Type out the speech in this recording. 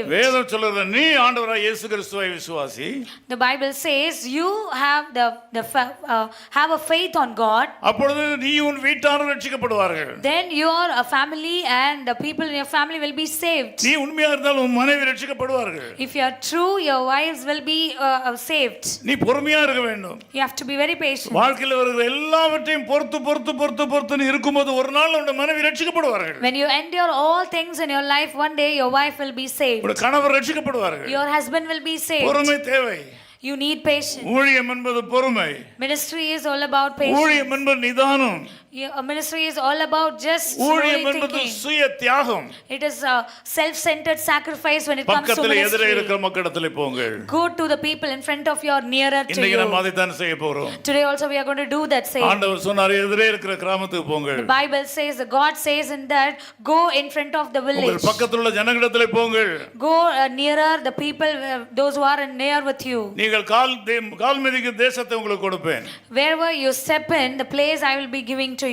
வேதம் சொல்லுறது நீ ஆண்டவராய் இயேசு கிறிஸ்துவை விசுவாசி. The Bible says you have have a faith on God. அப்பொழுது நீ உன் வீட்டாரும் ரட்சிக்கப்படுவார்கள். Then your family and the people in your family will be saved. நீ உண்மையா இருந்தால் உன் மனைவி ரட்சிக்கப்படுவார்கள். If you are true, your wives will be saved. நீ பொறுமையா இருக்க வேண்டும். You have to be very patient. வாழ்க்கையில் வருகிற எல்லாவற்றையும் பொறுத்து நீ இருக்கும்போது ஒரு நாள் உன் மனைவி ரட்சிக்கப்படுவார்கள். When you endure all things in your life, one day your wife will be saved. உன் கணவர் ரட்சிக்கப்படுவார்கள். Your husband will be saved. பொறுமை தேவை. You need patience. ஊழியம் என்பது பொறுமை. Ministry is all about patience. ஊழியம் என்பது நிதானம். Ministry is all about just ஊழியம் என்பது சுய தியாகம். It is a self-centered sacrifice when it comes to பக்கத்துல எதிரே ministry. இருக்கிற மக்களிடத்தில் போங்கள். Go to the people in front of you or nearer to இன்னைக்கு you. நாம் அதை தான் செய்ய போறோம். Today also we are going to do that same. ஆண்டவர் சொன்னார் எதிரே இருக்கிற கிராமத்துக்கு போங்கள். The Bible says, God says in that, go in front of the village. உங்கள் பக்கத்துல உள்ள ஜனங்களிடத்தில் போங்கள். Go nearer the people, those who are near with you. நீங்கள் கால் மிதிக்கும் தேசத்தை உங்களுக்கு கொடுப்பேன். Wherever you step in, the place I will be giving to